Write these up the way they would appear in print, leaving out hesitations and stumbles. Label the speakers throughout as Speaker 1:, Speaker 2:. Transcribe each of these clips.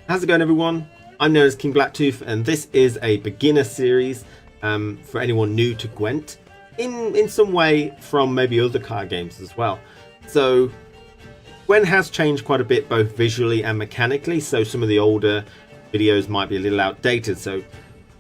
Speaker 1: How's it going, everyone? I'm known as KingBlackToof, and this is a beginner series for anyone new to Gwent, in some way from maybe other card games as well. So Gwent has changed quite a bit, both visually and mechanically, so some of the older videos might be a little outdated, so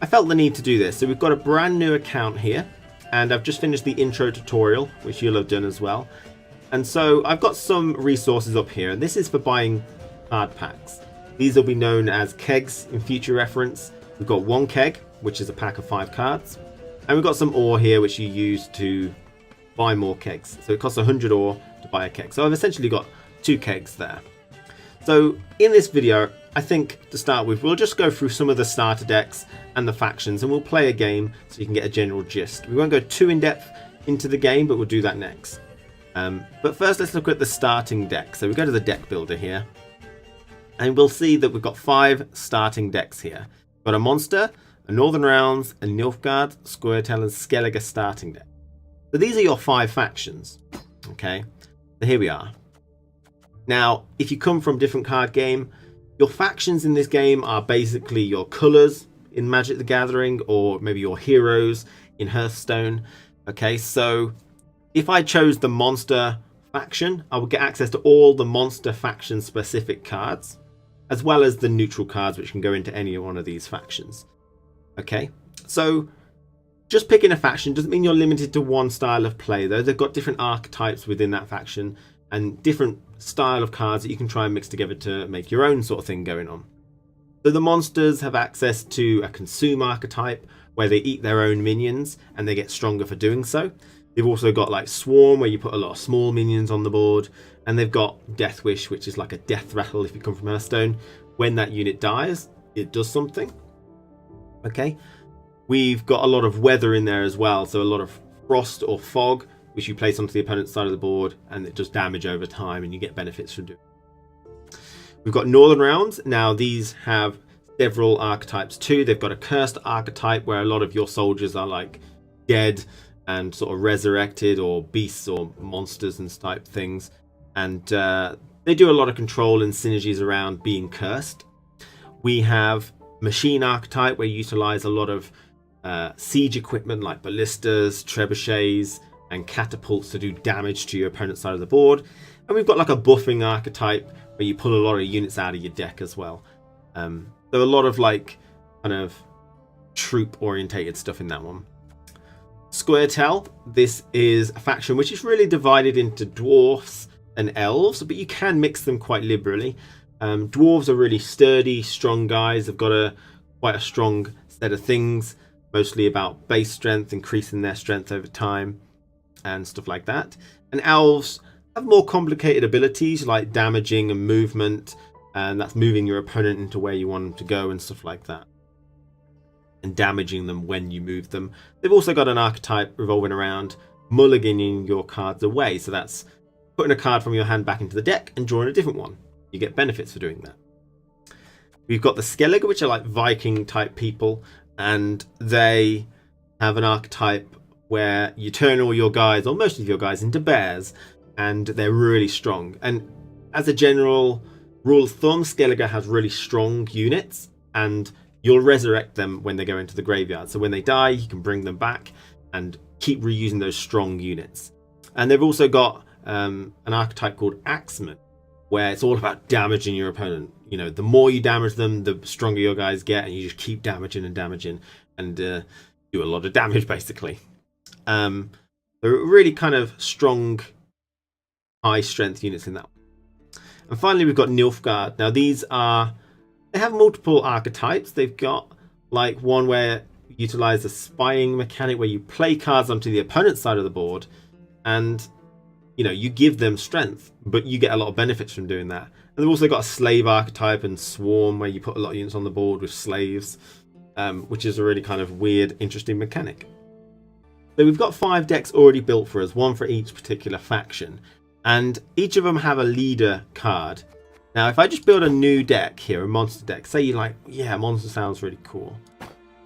Speaker 1: I felt the need to do this. So we've got a brand new account here, and I've just finished the intro tutorial, which you'll have done as well. And so I've got some resources up here, and this is for buying card packs. These will be known as kegs in future reference. We've got one keg, which is a pack of 5 cards. And we've got some ore here, which you use to buy more kegs. So it costs 100 ore to buy a keg. So I've essentially got 2 kegs there. So in this video, I think to start with, we'll just go through some of the starter decks and the factions, and we'll play a game so you can get a general gist. We won't go too in depth into the game, but we'll do that next. But first, let's look at the starting deck. So we go to the deck builder here. And we'll see that we've got 5 starting decks here. We've got a Monster, a Northern Realms, a Nilfgaard, Squirtle, and Skellige starting deck. So these are your 5 factions. Okay, so here we are. Now, if you come from a different card game, your factions in this game are basically your colours in Magic the Gathering, or maybe your heroes in Hearthstone. Okay, so if I chose the Monster faction, I would get access to all the Monster faction specific cards, as well as the neutral cards, which can go into any one of these factions. Okay, so just picking a faction doesn't mean you're limited to one style of play, though. They've got different archetypes within that faction and different style of cards that you can try and mix together to make your own sort of thing going on. So the monsters have access to a consume archetype, where they eat their own minions and they get stronger for doing so. They've also got like Swarm, where you put a lot of small minions on the board. And they've got Death Wish, which is like a death rattle if you come from Hearthstone. When that unit dies, it does something. Okay. We've got a lot of weather in there as well. So a lot of frost or fog, which you place onto the opponent's side of the board, and it does damage over time, and you get benefits from doing it. We've got Northern Realms. Now, these have several archetypes too. They've got a cursed archetype, where a lot of your soldiers are like dead and sort of resurrected, or beasts or monsters and type things. And they do a lot of control and synergies around being cursed. We have machine archetype, where you utilize a lot of siege equipment like ballistas, trebuchets, and catapults to do damage to your opponent's side of the board. And we've got like a buffing archetype, where you pull a lot of units out of your deck as well. So a lot of like kind of troop orientated stuff in that one. Squirtle, this is a faction which is really divided into dwarfs and elves, but you can mix them quite liberally. Dwarves are really sturdy, strong guys. They've got quite a strong set of things, mostly about base strength, increasing their strength over time and stuff like that. And elves have more complicated abilities like damaging and movement, and that's moving your opponent into where you want them to go and stuff like that, and damaging them when you move them. They've also got an archetype revolving around mulliganing your cards away, so that's putting a card from your hand back into the deck and drawing a different one. You get benefits for doing that. We've got the Skellige, which are like Viking type people, and they have an archetype where you turn all your guys, or most of your guys, into bears, and they're really strong. And as a general rule of thumb, Skellige has really strong units, and you'll resurrect them when they go into the graveyard. So when they die, you can bring them back and keep reusing those strong units. And they've also got an archetype called Axeman, where it's all about damaging your opponent. You know, the more you damage them, the stronger your guys get, and you just keep damaging and damaging, and do a lot of damage basically. They're really kind of strong, high strength units in that one. And finally, we've got Nilfgaard. Now they have multiple archetypes. They've got like one where you utilize a spying mechanic, where you play cards onto the opponent's side of the board, and you know, you give them strength, but you get a lot of benefits from doing that. And they've also got a slave archetype and Swarm, where you put a lot of units on the board with slaves, which is a really kind of weird, interesting mechanic. So we've got 5 decks already built for us, one for each particular faction, and each of them have a leader card. Now, if I just build a new deck here, a monster deck, say you like, yeah, monster sounds really cool.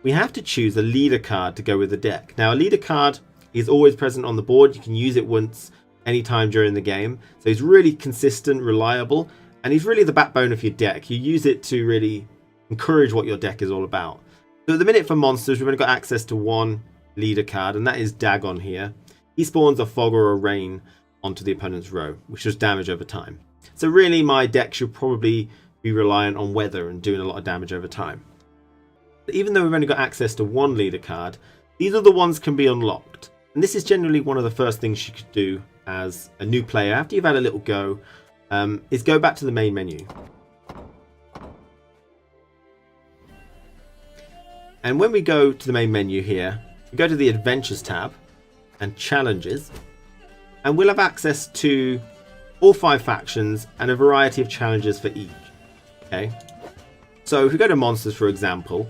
Speaker 1: We have to choose a leader card to go with the deck. Now, a leader card is always present on the board. You can use it once anytime during the game. So it's really consistent, reliable, And he's really the backbone of your deck. You use it to really encourage what your deck is all about. So at the minute for monsters, we've only got access to one leader card, and that is Dagon here. He spawns a fog or a rain onto the opponent's row, which does damage over time. So really my deck should probably be reliant on weather and doing a lot of damage over time. But even though we've only got access to one leader card, these other ones can be unlocked. And this is generally one of the first things you could do as a new player after you've had a little go, is go back to the main menu. And when we go to the main menu here, we go to the Adventures tab and Challenges, and we'll have access to all 5 factions and a variety of challenges for each. Okay, so if we go to Monsters, for example,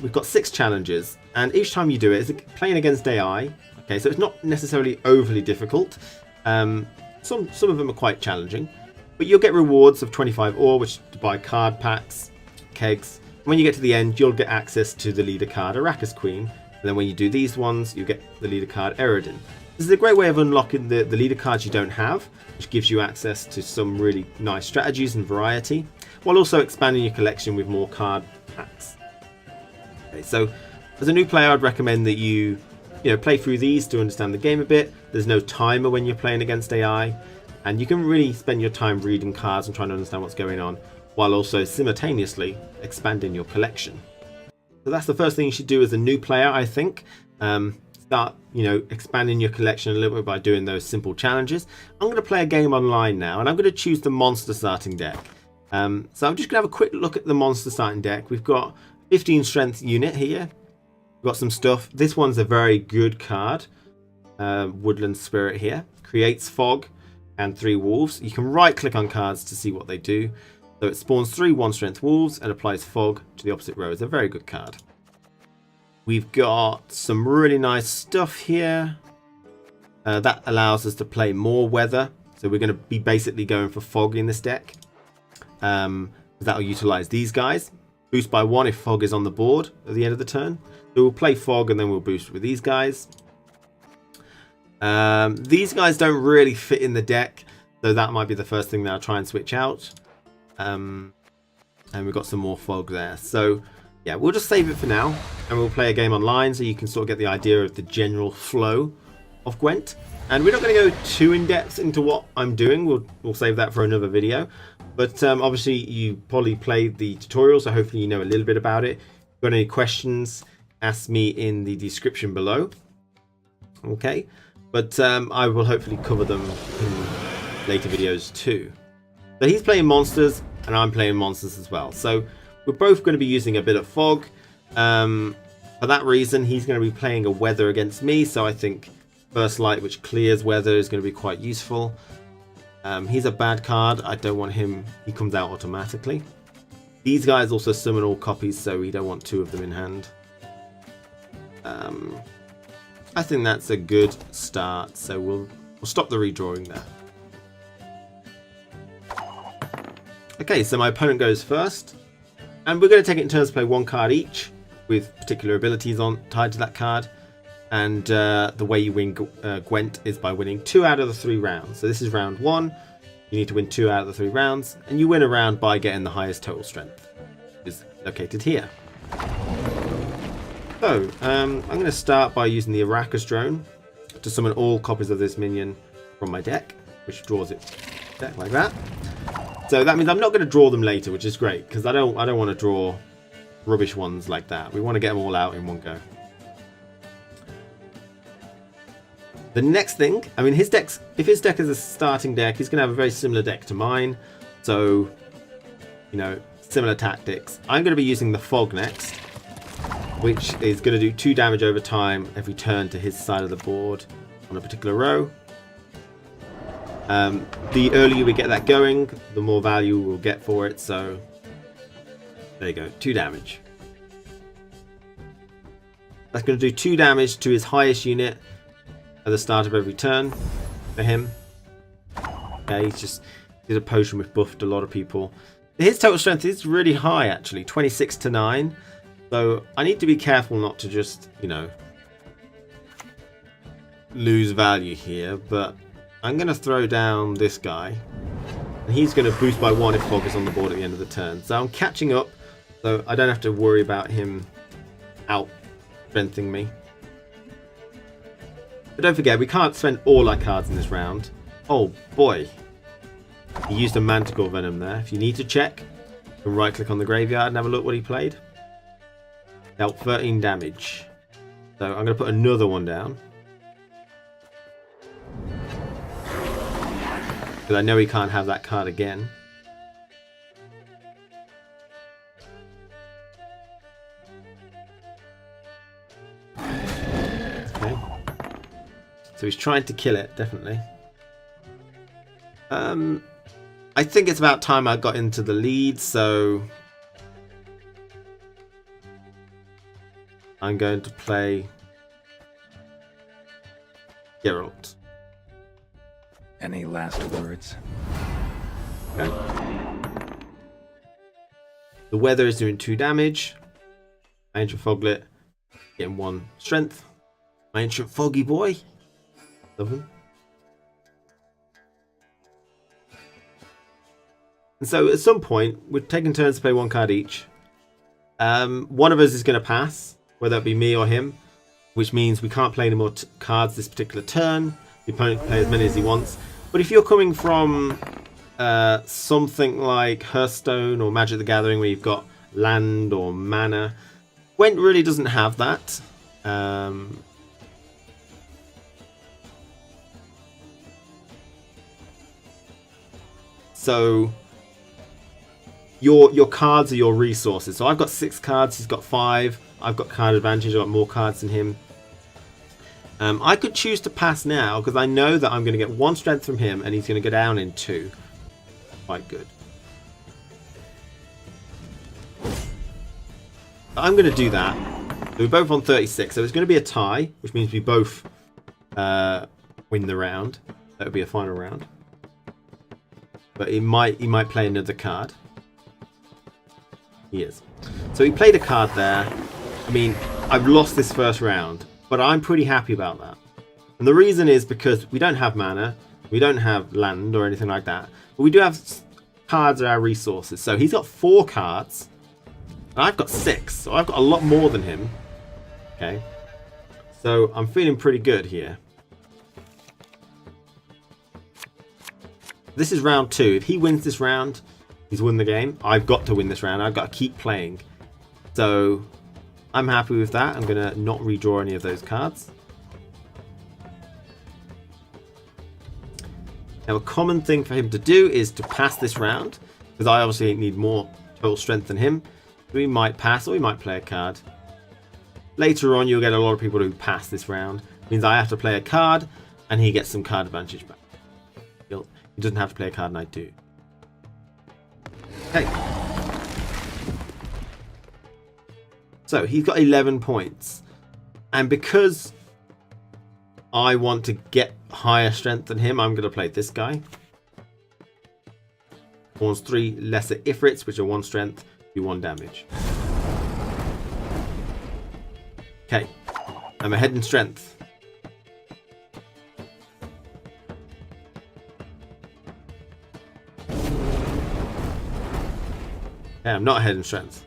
Speaker 1: we've got 6 challenges, and each time you do it, it's playing against AI. Okay, so it's not necessarily overly difficult. Some of them are quite challenging, but you'll get rewards of 25 ore, which to buy card packs, kegs. When you get to the end, you'll get access to the leader card, Arrakis Queen, and then when you do these ones, you get the leader card, Eredin. This is a great way of unlocking the leader cards you don't have, which gives you access to some really nice strategies and variety, while also expanding your collection with more card packs. Okay, so as a new player, I'd recommend that you play through these to understand the game a bit. There's no timer when you're playing against AI, and you can really spend your time reading cards and trying to understand what's going on, while also simultaneously expanding your collection. So that's the first thing you should do as a new player, I think. Start, expanding your collection a little bit by doing those simple challenges. I'm going to play a game online now, and I'm going to choose the monster starting deck. So I'm just going to have a quick look at the monster starting deck. We've got 15 strength unit here. We've got some stuff. This one's a very good card. Woodland Spirit here. Creates fog and 3 wolves. You can right click on cards to see what they do. So it spawns 3 1 strength wolves and applies fog to the opposite row. It's a very good card. We've got some really nice stuff here. That allows us to play more weather. So we're going to be basically going for fog in this deck. That'll utilize these guys. Boost by 1 if fog is on the board at the end of the turn. So we'll play fog and then we'll boost with these guys. These guys don't really fit in the deck, so that might be the first thing that I'll try and switch out. And we've got some more fog there. So yeah, we'll just save it for now, and we'll play a game online so you can sort of get the idea of the general flow of Gwent. And we're not going to go too in depth into what I'm doing. We'll save that for another video. But obviously you probably played the tutorial, so hopefully you know a little bit about it. If you've got any questions, ask me in the description below. Okay, but I will hopefully cover them in later videos too. So he's playing monsters and I'm playing monsters as well. So we're both going to be using a bit of fog. For that reason, he's going to be playing a weather against me. So I think First Light, which clears weather, is going to be quite useful. He's a bad card. I don't want him. He comes out automatically. These guys also summon all copies, so we don't want 2 of them in hand. I think that's a good start. So we'll stop the redrawing there. Okay, so my opponent goes first. And we're going to take it in turns to play 1 card each with particular abilities tied to that card. And the way you win Gwent is by winning 2 out of the 3 rounds. So this is round 1. You need to win 2 out of the 3 rounds. And you win a round by getting the highest total strength, which is located here. So I'm going to start by using the Arrakis drone to summon all copies of this minion from my deck, which draws it deck like that. So that means I'm not going to draw them later, which is great, because I don't want to draw rubbish ones like that. We want to get them all out in one go. The next thing, I mean, if his deck is a starting deck, he's going to have a very similar deck to mine. So, similar tactics. I'm going to be using the fog next, which is going to do 2 damage over time every turn to his side of the board on a particular row. The earlier we get that going, the more value we'll get for it. So there you go, 2 damage. That's going to do 2 damage to his highest unit at the start of every turn for him. Okay, he's a potion which buffed a lot of people. His total strength is really high, actually, 26 to 9. So I need to be careful not to just, lose value here. But I'm going to throw down this guy And he's going to boost by 1 if Fog is on the board at the end of the turn. So I'm catching up, so I don't have to worry about him out-strengthening me. But don't forget, we can't spend all our cards in this round. Oh boy. He used a Manticore Venom there. If you need to check, you can right-click on the graveyard and have a look what he played. Dealt 13 damage. So I'm going to put another one down. Because I know he can't have that card again. Okay. So he's trying to kill it, definitely. I think it's about time I got into the lead, so I'm going to play Geralt.
Speaker 2: Any last words?
Speaker 1: Okay. The weather is doing 2 damage. My Ancient Foglet getting 1 strength. My Ancient Foggy Boy. Love him. And so at some point, we're taking turns to play 1 card each. One of us is going to pass, whether it be me or him, which means we can't play any more cards this particular turn. The opponent can play as many as he wants. But if you're coming from something like Hearthstone or Magic the Gathering, where you've got land or mana, Gwent really doesn't have that. So your cards are your resources. So I've got 6 cards, he's got 5. I've got card advantage, I've got more cards than him. I could choose to pass now because I know that I'm going to get 1 strength from him and he's going to go down in 2. Quite good. I'm going to do that. So we're both on 36, so it's going to be a tie, which means we both win the round. That would be a final round. But he might play another card. He is. So he played a card there. I mean, I've lost this first round, but I'm pretty happy about that. And the reason is because we don't have mana, we don't have land or anything like that, but we do have cards at our resources. So he's got 4 cards, and I've got 6, so I've got a lot more than him. Okay, so I'm feeling pretty good here. This is round 2. If he wins this round, he's won the game. I've got to win this round. I've got to keep playing. So I'm happy with that. I'm going to not redraw any of those cards. Now, a common thing for him to do is to pass this round, because I obviously need more total strength than him. So we might pass, or we might play a card. Later on, you'll get a lot of people who pass this round. It means I have to play a card, and he gets some card advantage back. He doesn't have to play a card, and I do. Okay. So he's got 11 points. And because I want to get higher strength than him, I'm going to play this guy. Spawns 3 lesser Ifrits, which are 1 strength, do 1 damage. Okay. I'm ahead in strength. Yeah, I'm not ahead in strength.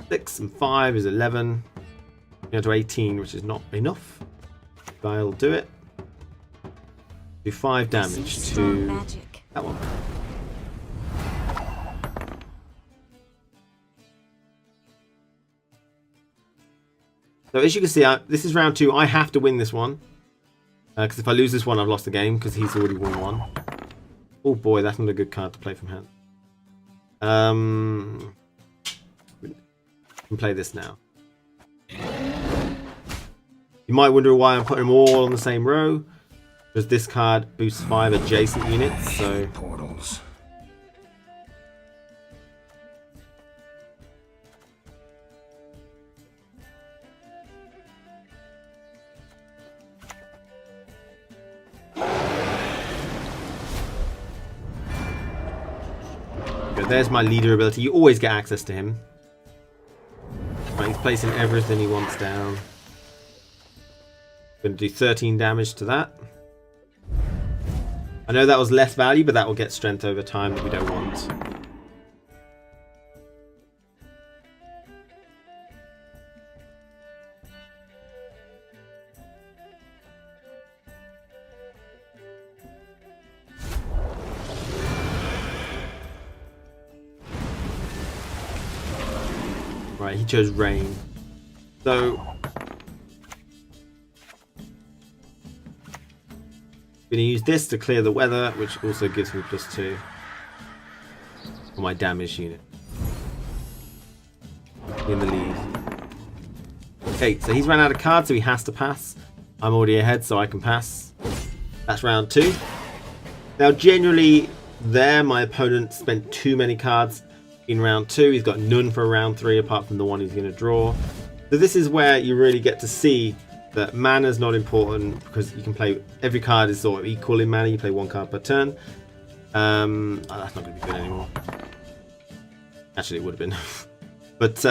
Speaker 1: Six and 5 is 11. Go to 18, which is not enough. I'll do it. Do 5 damage to that one. So as you can see, this is round 2. I have to win this one. Because if I lose this one, I've lost the game because he's already won 1. Oh boy, that's not a good card to play from hand. We can play this now. You might wonder why I'm putting them all on the same row. Because this card boosts 5 adjacent units, so...
Speaker 2: Portals.
Speaker 1: There's my leader ability. You always get access to him. Right, he's placing everything he wants down. Going to do 13 damage to that. I know that was less value, but that will get strength over time that we don't want. Right, he chose rain. So I'm going to use this to clear the weather, which also gives me +2 on my damage unit. In the lead. Okay, so he's run out of cards, so he has to pass. I'm already ahead, so I can pass. That's round 2. Now, generally, there, my opponent spent too many cards in round 2. He's got none for round 3, apart from the one he's going to draw. So this is where you really get to see that mana is not important, because you can play, every card is sort of equal in mana. You play 1 card per turn. Oh, that's not going to be good anymore. Actually, it would have been. But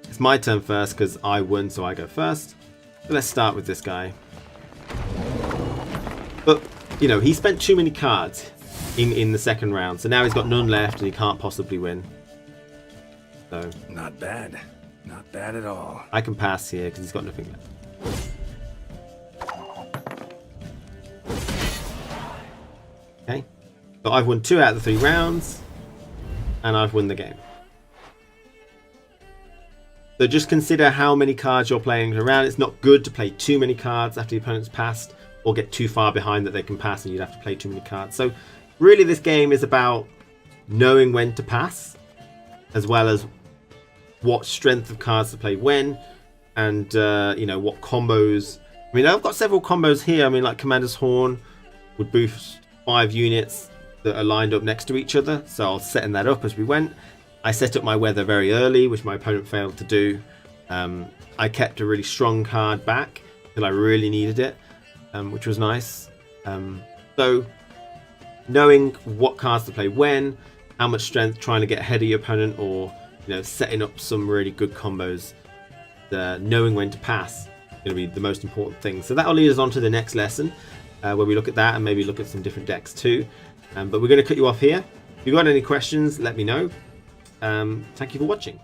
Speaker 1: it's my turn first because I won, so I go first. So let's start with this guy. But, you know, he spent too many cards in the second round, so now he's got none left and he can't possibly win. So
Speaker 2: Not bad. Not bad at all.
Speaker 1: I can pass here because he's got nothing left. Okay, so I've won 2 out of the 3 rounds, and I've won the game. So just consider how many cards you're playing around. It's not good to play too many cards after the opponent's passed, or get too far behind that they can pass and you'd have to play too many cards. So really this game is about knowing when to pass, as well as what strength of cards to play when, and you know, what combos. I mean, I've got several combos here. I mean, like Commander's Horn would boost 5 units that are lined up next to each other, so I was setting that up as we went. I set up my weather very early, which my opponent failed to do. I kept a really strong card back till I really needed it, which was nice. So knowing what cards to play when, how much strength, trying to get ahead of your opponent, or you know, setting up some really good combos, knowing when to pass is going to be the most important thing. So that'll lead us on to the next lesson, where we look at that and maybe look at some different decks too. But we're going to cut you off here. If you've got any questions, let me know. Thank you for watching.